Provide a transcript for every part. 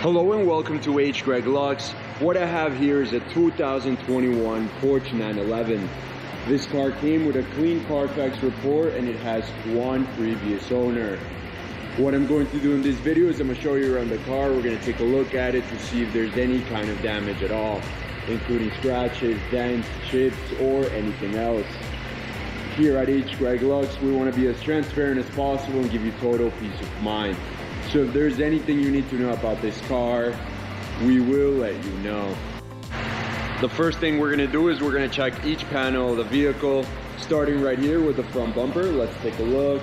Hello and welcome to H. Greg Lux. What I have here is a 2021 Porsche 911. This car came with a clean Carfax report and it has one previous owner. What I'm going to do in this video is I'm going to show you around the car. We're going to take a look at it to see if there's any kind of damage at all, including scratches, dents, chips, or anything else. Here at H. Greg Lux, we want to be as transparent as possible and give you total peace of mind. So if there's anything you need to know about this car, we will let you know. The first thing we're going to do is we're going to check each panel of the vehicle, starting right here with the front bumper. Let's take a look.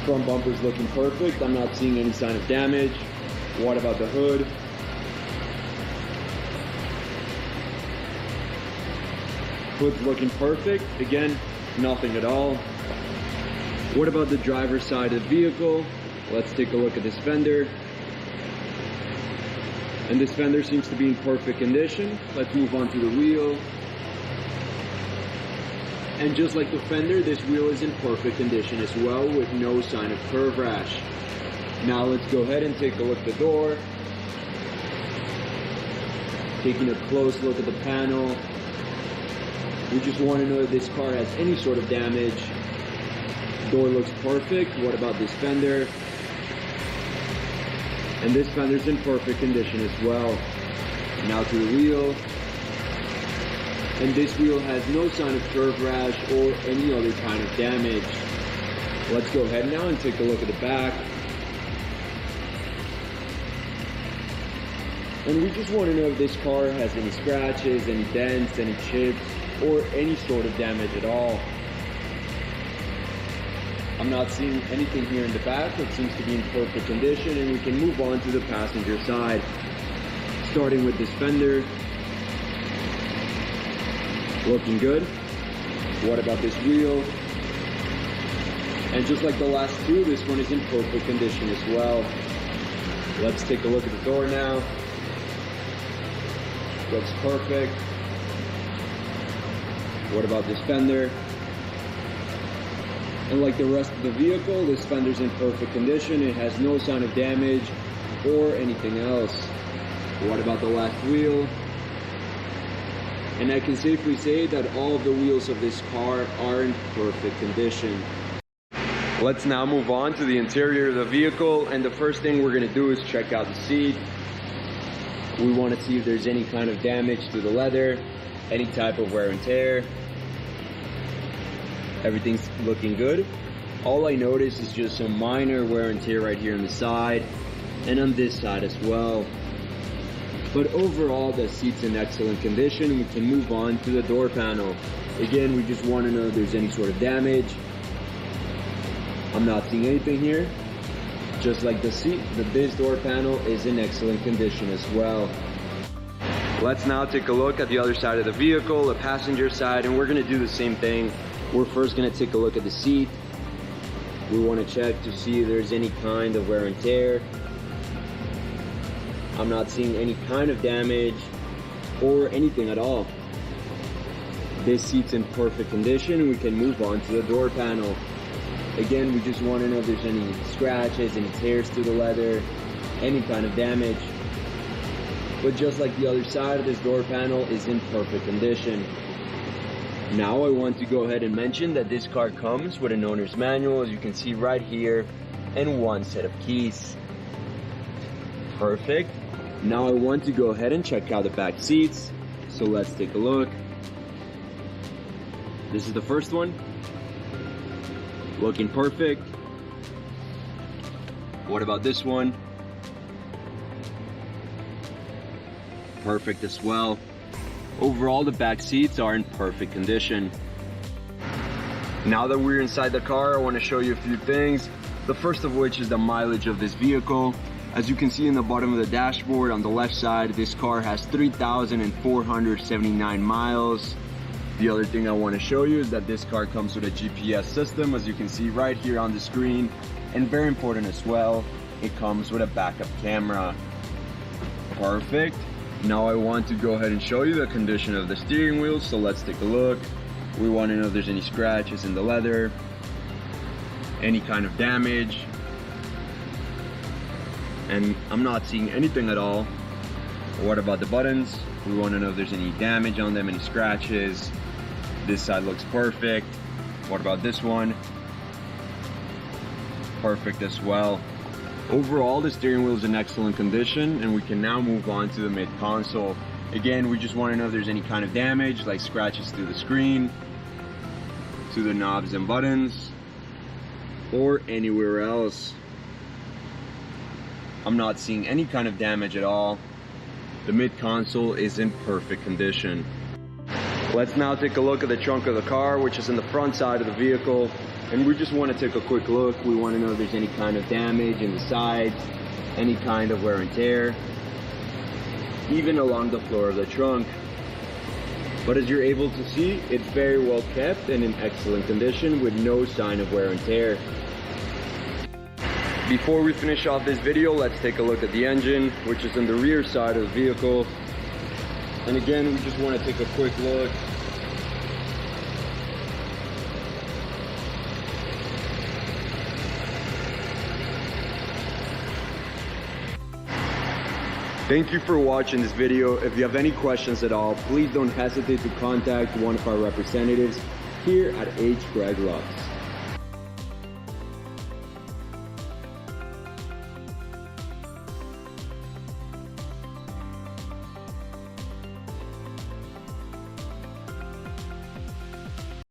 Front bumper's looking perfect. I'm not seeing any sign of damage. What about the hood? Hood's looking perfect. Again, nothing at all. What about the driver's side of the vehicle? Let's take a look at this fender. And this fender seems to be in perfect condition. Let's move on to the wheel. And just like the fender, this wheel is in perfect condition as well, with no sign of curve rash. Now let's go ahead and take a look at the door. Taking a close look at the panel. We just want to know if this car has any sort of damage. Door looks perfect. What about this fender? And this fender's in perfect condition as well. Now to the wheel. And this wheel has no sign of curve rash or any other kind of damage. Let's go ahead now and take a look at the back. And we just want to know if this car has any scratches, any dents, any chips, or any sort of damage at all. I'm not seeing anything here in the back. It seems to be in perfect condition, and we can move on to the passenger side. Starting with this fender. Looking good. What about this wheel? And just like the last two, this one is in perfect condition as well. Let's take a look at the door now. Looks perfect. What about this fender? And like the rest of the vehicle, this fender's in perfect condition. It has no sign of damage or anything else. What about the last wheel? And I can safely say that all of the wheels of this car are in perfect condition. Let's now move on to the interior of the vehicle, and the first thing we're going to do is check out the seat. We want to see if there's any kind of damage to the leather, any type of wear and tear. Everything's looking good. All I noticed is just some minor wear and tear right here on the side and on this side as well. But overall, the seat's in excellent condition. We can move on to the door panel. Again, we just want to know if there's any sort of damage. I'm not seeing anything here. Just like the seat, this door panel is in excellent condition as well. Let's now take a look at the other side of the vehicle, the passenger side, and we're going to do the same thing. We're first going to take a look at the seat. We want to check to see if there's any kind of wear and tear. I'm not seeing any kind of damage or anything at all. This seat's in perfect condition. We can move on to the door panel. Again, we just want to know if there's any scratches, any tears to the leather, any kind of damage. But just like the other side of this door panel is in perfect condition. Now I want to go ahead and mention that this car comes with an owner's manual, as you can see right here, and one set of keys. Perfect. Now I want to go ahead and check out the back seats. So let's take a look. This is the first one. Looking perfect. What about this one? Perfect as well. Overall, the back seats are in perfect condition. Now that we're inside the car, I want to show you a few things. The first of which is the mileage of this vehicle. As you can see in the bottom of the dashboard on the left side, this car has 3,479 miles. The other thing I want to show you is that this car comes with a GPS system, as you can see right here on the screen. And very important as well, it comes with a backup camera. Perfect. Now I want to go ahead and show you the condition of the steering wheel, so let's take a look. We want to know if there's any scratches in the leather. any kind of damage, and I'm not seeing anything at all. What about the buttons? We want to know if there's any damage on them, any scratches. This side looks perfect. What about this one? Perfect as well. Overall, the steering wheel is in excellent condition, and we can now move on to the mid console. Again, we just want to know if there's any kind of damage, like scratches through the screen, to the knobs and buttons, or anywhere else. I'm not seeing any kind of damage at all. The mid console is in perfect condition. Let's now take a look at the trunk of the car, which is in the front side of the vehicle. And we just want to take a quick look. We want to know if there's any kind of damage in the sides, any kind of wear and tear, even along the floor of the trunk. But as you're able to see, it's very well kept and in excellent condition with no sign of wear and tear. Before we finish off this video, let's take a look at the engine, which is in the rear side of the vehicle. And again, we just want to take a quick look. Thank you for watching this video. If you have any questions at all, please don't hesitate to contact one of our representatives here at H. Greg Lux.